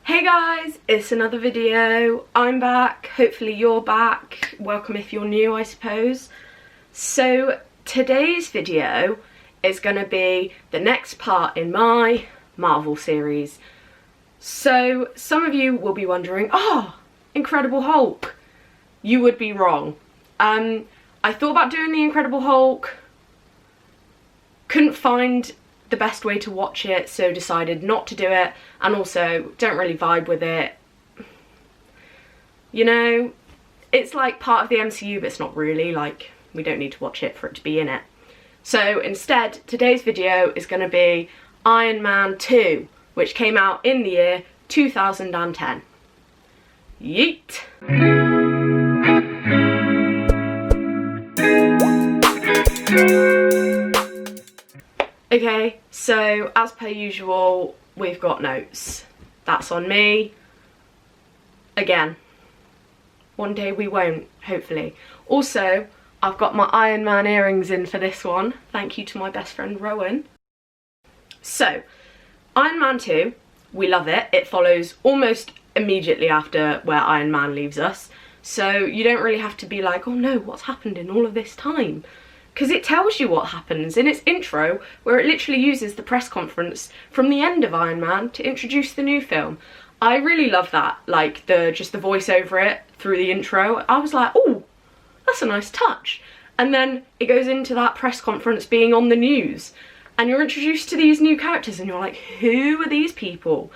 Hey guys, it's another video. I'm back, hopefully you're back. Welcome if you're new, I suppose. So today's video is going to be the next part in my Marvel series. So some of you will be wondering, oh, Incredible Hulk. You would be wrong. I thought about doing the Incredible Hulk, couldn't find the best way to watch it, so decided not to do it, and also don't really vibe with it. You know, it's like part of the MCU, but it's not really, like, we don't need to watch it for it to be in it. So instead, today's video is going to be Iron Man 2, which came out in the year 2010. Yeet! Okay, so as per usual, we've got notes. That's on me. Again, one day we won't, hopefully. Also, I've got my Iron Man earrings in for this one. Thank you to my best friend Rowan. So, Iron Man 2, we love it. It follows almost immediately after where Iron Man leaves us. So you don't really have to be like, oh no, what's happened in all of this time? Because it tells you what happens in its intro, where it literally uses the press conference from the end of Iron Man to introduce the new film. I really love that, like just the voice over it through the intro. I was like, oh, that's a nice touch. And then it goes into that press conference being on the news, and you're introduced to these new characters and you're like, who are these people?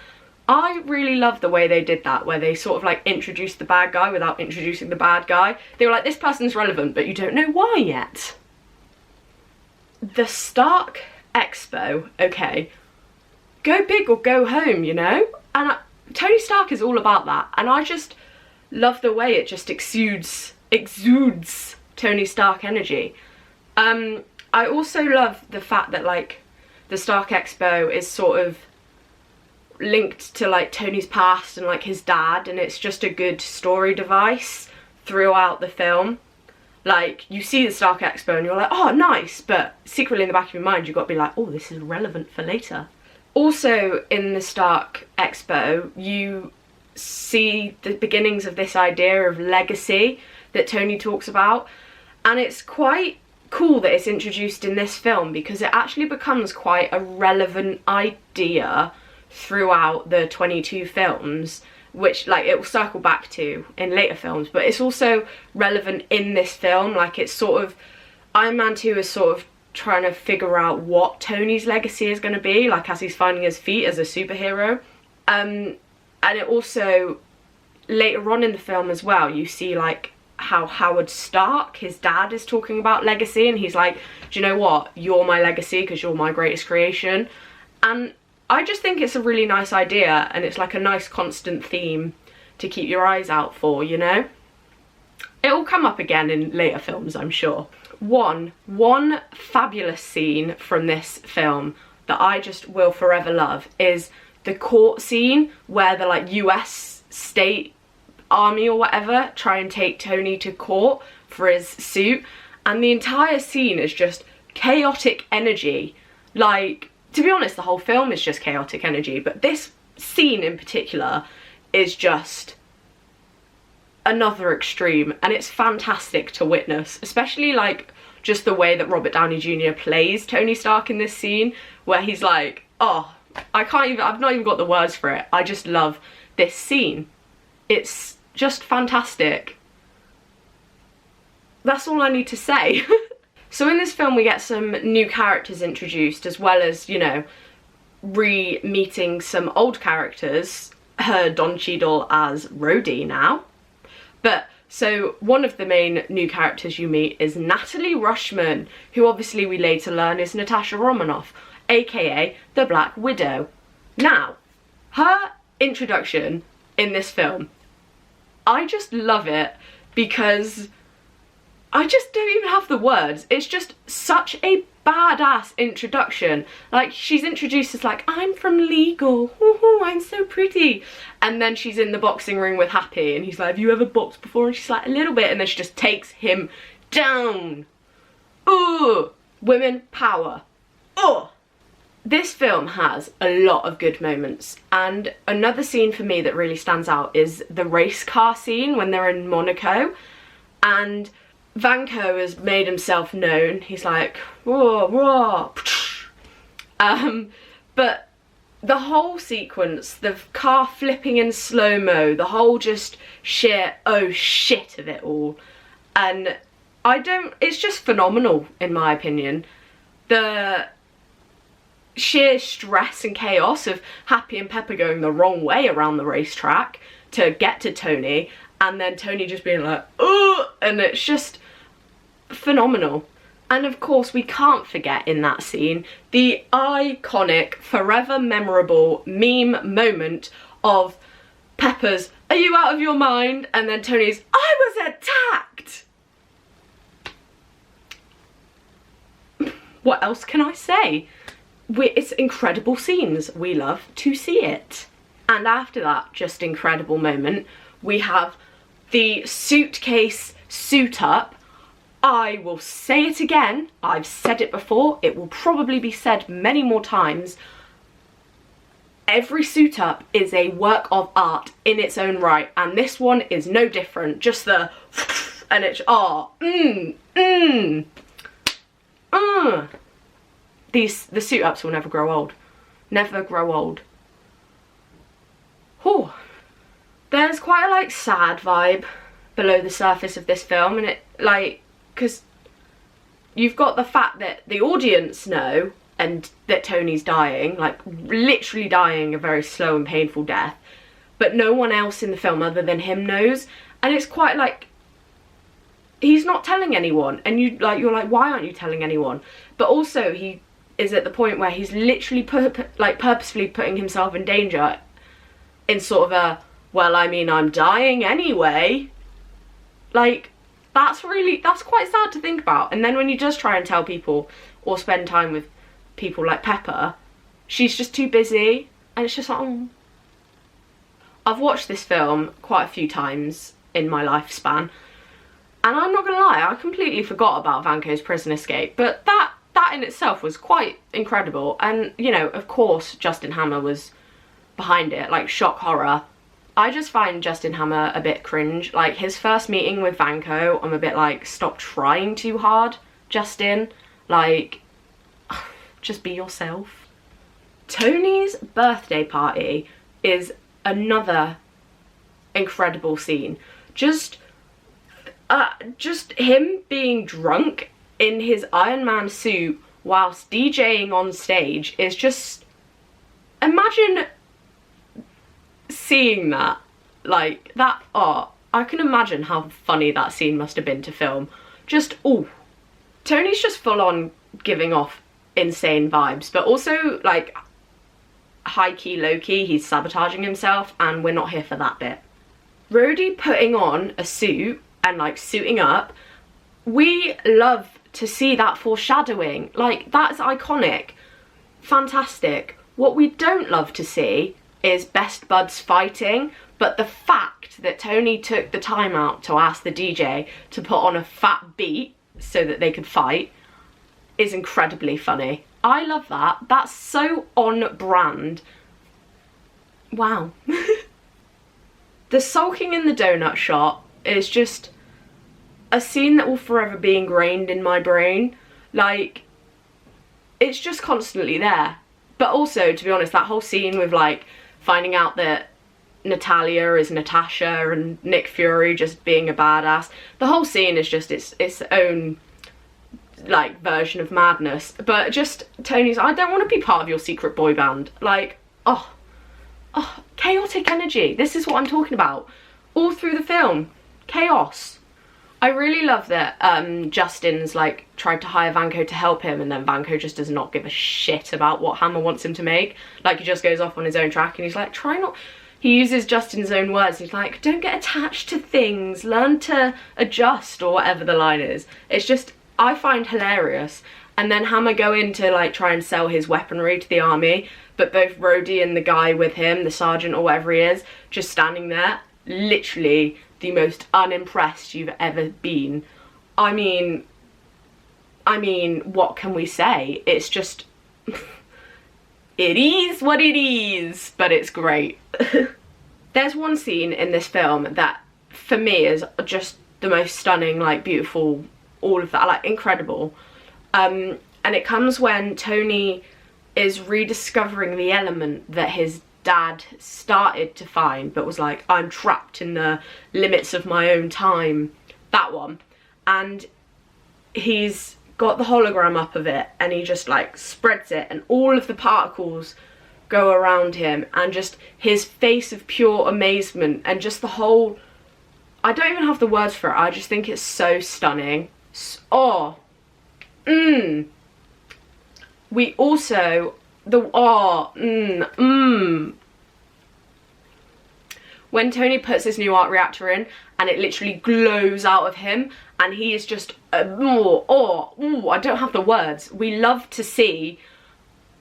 I really love the way they did that, where they sort of like introduced the bad guy without introducing the bad guy. They were like, this person's relevant, but you don't know why yet. The Stark Expo, okay, go big or go home, you know? And Tony Stark is all about that, and I just love the way it just exudes Tony Stark energy. I also love the fact that like the Stark Expo is sort of linked to like Tony's past and like his dad, and it's just a good story device throughout the film. Like, you see the Stark Expo and you're like, oh, nice, but secretly in the back of your mind you've got to be like, oh, this is relevant for later. Also in the Stark Expo, you see the beginnings of this idea of legacy that Tony talks about, and it's quite cool that it's introduced in this film because it actually becomes quite a relevant idea throughout the 22 films, which like it will circle back to in later films, but it's also relevant in this film. Like, it's sort of, Iron Man 2 is sort of trying to figure out what Tony's legacy is going to be, like as he's finding his feet as a superhero. And it also, later on in the film as well, you see like how Howard Stark, his dad, is talking about legacy, and he's like, do you know what, you're my legacy because you're my greatest creation. And I just think it's a really nice idea, and it's like a nice constant theme to keep your eyes out for, you know? It will come up again in later films, I'm sure. One fabulous scene from this film that I just will forever love is the court scene where the like US state army or whatever try and take Tony to court for his suit, and the entire scene is just chaotic energy. Like, to be honest, the whole film is just chaotic energy, but this scene in particular is just another extreme, and it's fantastic to witness, especially like just the way that Robert Downey Jr. plays Tony Stark in this scene, where he's like, oh, I've not even got the words for it. I just love this scene. It's just fantastic. That's all I need to say. So in this film we get some new characters introduced, as well as, you know, re-meeting some old characters. Don Cheadle as Rhodey now. But, so one of the main new characters you meet is Natalie Rushman, who obviously we later learn is Natasha Romanoff, aka the Black Widow. Now, her introduction in this film, I just love it because I just don't even have the words. It's just such a badass introduction. Like, she's introduced as like, I'm from legal, ooh, I'm so pretty. And then she's in the boxing ring with Happy, and he's like, have you ever boxed before? And she's like, a little bit, and then she just takes him down. Ooh, women power. Oh, this film has a lot of good moments, and another scene for me that really stands out is the race car scene when they're in Monaco, and Vanko has made himself known. He's like, whoa, whoa. But the whole sequence, the car flipping in slow-mo, the whole just sheer oh shit of it all, and it's just phenomenal in my opinion. The sheer stress and chaos of Happy and Pepper going the wrong way around the racetrack to get to Tony, and then Tony just being like, oh, and it's just phenomenal. And of course we can't forget in that scene the iconic, forever memorable meme moment of Pepper's, are you out of your mind? And then Tony's, I was attacked! What else can I say? It's incredible scenes. We love to see it. And after that just incredible moment, we have the suitcase suit up. I will say it again. I've said it before. It will probably be said many more times. Every suit up is a work of art in its own right, and this one is no different. Just the and it's the suit ups will never grow old. Never grow old. Whew. There's quite a like sad vibe below the surface of this film, and it like, because you've got the fact that the audience know and that Tony's dying, like literally dying a very slow and painful death, but no one else in the film other than him knows, and it's quite like he's not telling anyone, and you're like, why aren't you telling anyone? But also he is at the point where he's literally purposefully putting himself in danger in sort of a, well, I mean, I'm dying anyway. Like, that's quite sad to think about. And then when you just try and tell people or spend time with people like Pepper, she's just too busy, and it's just like, oh. I've watched this film quite a few times in my lifespan, and I'm not gonna lie, I completely forgot about Vanko's prison escape, but that in itself was quite incredible. And, you know, of course Justin Hammer was behind it, like shock horror. I just find Justin Hammer a bit cringe. Like, his first meeting with Vanko, I'm a bit like, stop trying too hard, Justin. Like, just be yourself. Tony's birthday party is another incredible scene. Just him being drunk in his Iron Man suit whilst DJing on stage is just, imagine seeing that, like that. Oh, I can imagine how funny that scene must have been to film. Just, oh, Tony's just full on giving off insane vibes, but also like high key, low key, he's sabotaging himself, and we're not here for that bit. Rhodey putting on a suit and like suiting up, we love to see that foreshadowing. Like, that's iconic, fantastic. What we don't love to see is best buds fighting, but the fact that Tony took the time out to ask the DJ to put on a fat beat so that they could fight is incredibly funny. I love that. That's so on brand. Wow. The sulking in the donut shop is just a scene that will forever be ingrained in my brain. Like, it's just constantly there. But also, to be honest, that whole scene with like finding out that Natalia is Natasha and Nick Fury just being a badass, the whole scene is just its own like version of madness. But just Tony's, I don't want to be part of your secret boy band. Like, oh, chaotic energy. This is what I'm talking about all through the film. Chaos. I really love that Justin's like tried to hire Vanko to help him, and then Vanko just does not give a shit about what Hammer wants him to make. Like, he just goes off on his own track, and he's like, he uses Justin's own words. He's like, don't get attached to things, learn to adjust, or whatever the line is. It's just, I find hilarious. And then Hammer go in to like try and sell his weaponry to the army, but both Rhodey and the guy with him, the sergeant or whatever he is, just standing there, literally the most unimpressed you've ever been. I mean, what can we say? It's just, it is what it is, but it's great. There's one scene in this film that for me is just the most stunning, like beautiful, all of that, like incredible. And it comes when Tony is rediscovering the element that his dad started to find, but was like, I'm trapped in the limits of my own time. That one. And he's got the hologram up of it, and he just like spreads it, and all of the particles go around him, and just his face of pure amazement, and just the whole, I don't even have the words for it, I just think it's so stunning. We also, when Tony puts his new arc reactor in and it literally glows out of him and he is just, I don't have the words. We love to see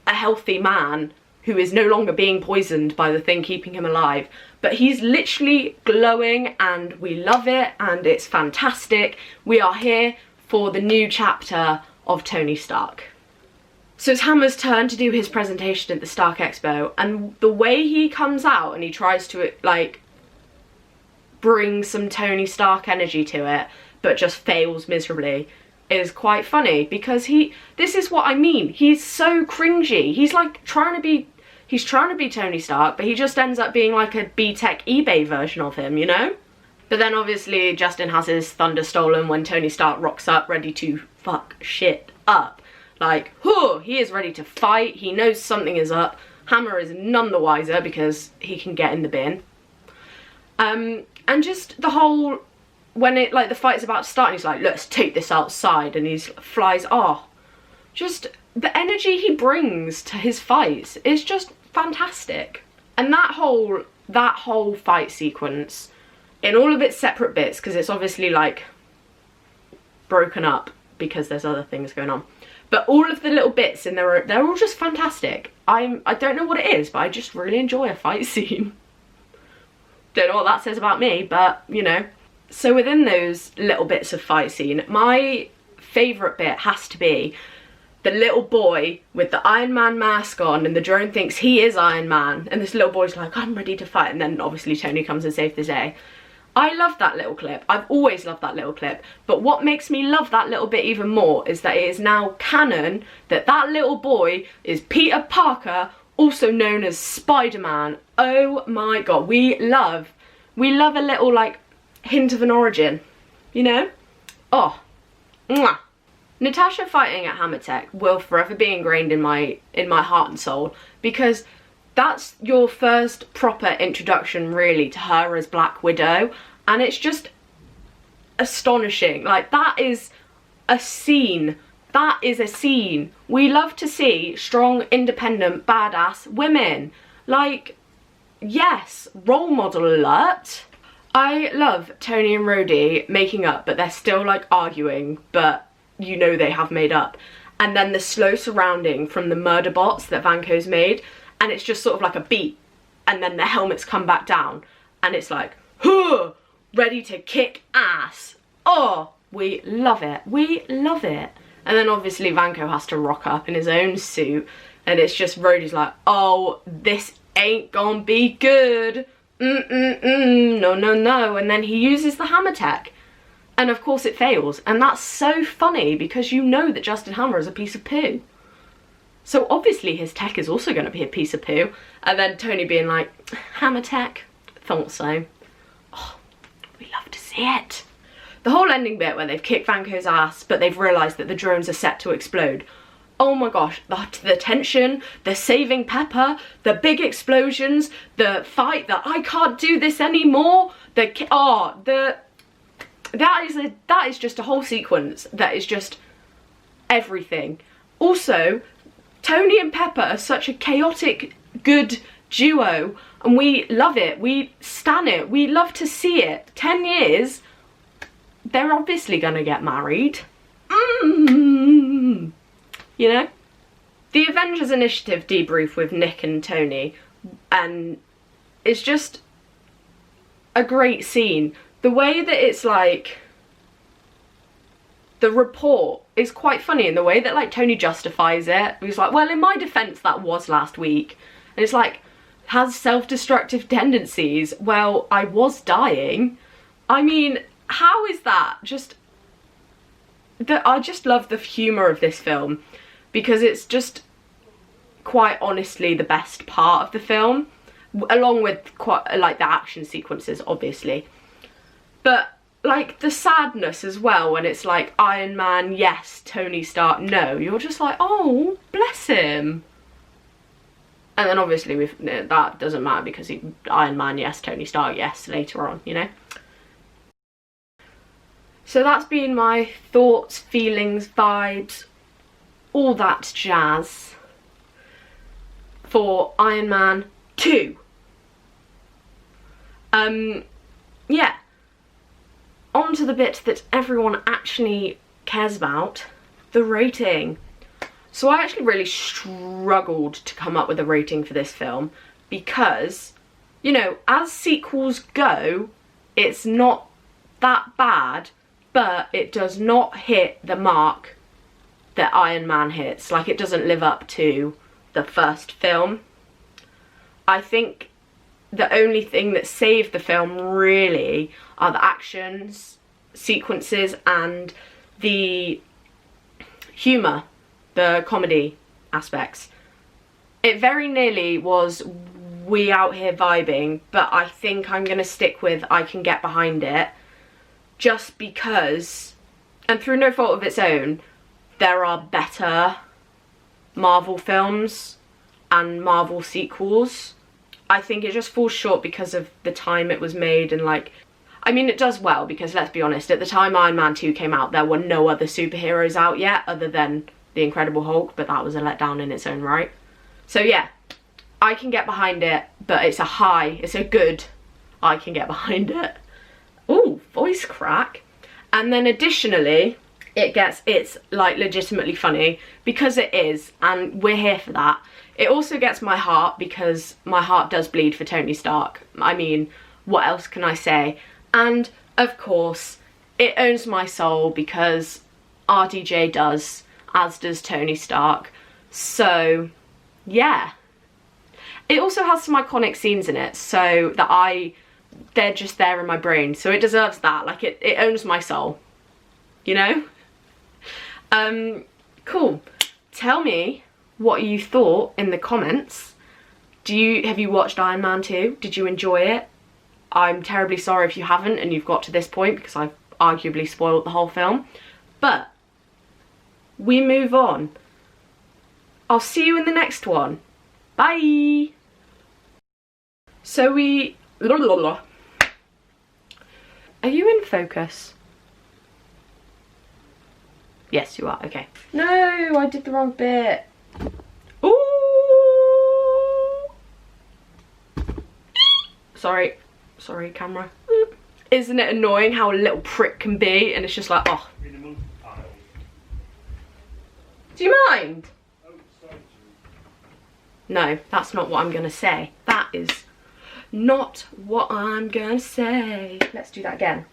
a healthy man who is no longer being poisoned by the thing keeping him alive. But he's literally glowing and we love it and it's fantastic. We are here for the new chapter of Tony Stark. So it's Hammer's turn to do his presentation at the Stark Expo, and the way he comes out and he tries to like bring some Tony Stark energy to it, but just fails miserably, is quite funny, because this is what I mean, he's so cringy. He's like trying to be Tony Stark, but he just ends up being like a B-Tech eBay version of him, you know? But then obviously Justin has his thunder stolen when Tony Stark rocks up ready to fuck shit up. Like, he is ready to fight, he knows something is up. Hammer is none the wiser because he can get in the bin. And just the whole, when it, like, the fight's about to start, and he's like, let's take this outside, and he flies off. Just the energy he brings to his fights is just fantastic. And that whole fight sequence, in all of its separate bits, because it's obviously like broken up because there's other things going on, but all of the little bits in there, they're all just fantastic. I don't know what it is, but I just really enjoy a fight scene. Don't know what that says about me, but you know. So within those little bits of fight scene, my favourite bit has to be the little boy with the Iron Man mask on, and the drone thinks he is Iron Man, and this little boy's like, I'm ready to fight, and then obviously Tony comes and saves the day. I love that little clip. I've always loved that little clip. But what makes me love that little bit even more is that it is now canon that that little boy is Peter Parker, also known as Spider-Man. Oh my god, we love a little like hint of an origin, you know? Oh, mwah. Natasha fighting at Hammertech will forever be ingrained in my heart and soul, because that's your first proper introduction really to her as Black Widow, and it's just astonishing. Like, that is a scene. That is a scene. We love to see strong, independent, badass women. Like, yes, role model alert. I love Tony and Rhodey making up, but they're still like arguing, but you know they have made up. And then the slow surrounding from the murder bots that Vanko's made, and it's just sort of like a beat, and then the helmets come back down, and it's like, huh, ready to kick ass. Oh, we love it. We love it. And then obviously Vanko has to rock up in his own suit, and it's just Rhodey's like, oh, this ain't gonna be good. No, no, no. And then he uses the hammer tech, and of course it fails. And that's so funny, because you know that Justin Hammer is a piece of poo. So obviously his tech is also going to be a piece of poo. And then Tony being like, hammer tech? Thought so. Oh, we love to see it. The whole ending bit where they've kicked Vanko's ass, but they've realised that the drones are set to explode. Oh my gosh, the tension, the saving Pepper, the big explosions, the fight, that I can't do this anymore, that is just a whole sequence that is just everything. Also, Tony and Pepper are such a chaotic, good duo, and we love it, we stan it, we love to see it. 10 years, they're obviously gonna get married. You know? The Avengers Initiative debrief with Nick and Tony, and it's just a great scene. The way that it's like, the report is quite funny in the way that like Tony justifies it. He's like, well, in my defense, that was last week. And it's like, has self-destructive tendencies. Well, I was dying. I mean, how is that? I just love the humour of this film, because it's just quite honestly the best part of the film, along with quite like the action sequences, obviously. But like the sadness as well, when it's like Iron Man yes, Tony Stark no, you're just like, oh bless him. And then obviously that doesn't matter, because Iron Man yes, Tony Stark yes later on, you know. So that's been my thoughts, feelings, vibes, all that jazz for Iron Man 2. Yeah. On to the bit that everyone actually cares about, the rating. So I actually really struggled to come up with a rating for this film, because, you know, as sequels go, it's not that bad, but it does not hit the mark that Iron Man hits. Like, it doesn't live up to the first film. I think the only thing that saved the film really are the actions, sequences, and the humour, the comedy aspects. It very nearly was we out here vibing, but I think I'm going to stick with I can get behind it, just because, and through no fault of its own, there are better Marvel films and Marvel sequels. I think it just falls short because of the time it was made, and like, I mean, it does well, because let's be honest, at the time Iron Man 2 came out, there were no other superheroes out yet other than the Incredible Hulk, but that was a letdown in its own right. So yeah, I can get behind it, but it's a good I can get behind it. Ooh, voice crack. And then additionally, it's like legitimately funny, because it is, and we're here for that. It also gets my heart, because my heart does bleed for Tony Stark. I mean, what else can I say? And of course, it owns my soul, because RDJ does, as does Tony Stark. So yeah. It also has some iconic scenes in it, so that they're just there in my brain, so it deserves that. Like, it owns my soul, you know? Cool. Tell me what you thought in the comments. Have you watched Iron Man 2? Did you enjoy it? I'm terribly sorry if you haven't and you've got to this point, because I've arguably spoiled the whole film. But we move on. I'll see you in the next one. Bye! So are you in focus? Yes, you are. Okay. No, I did the wrong bit. Ooh! Sorry, camera. Isn't it annoying how a little prick can be, and it's just like, oh. Do you mind? No, that's not what I'm gonna say. That is not what I'm gonna say. Let's do that again.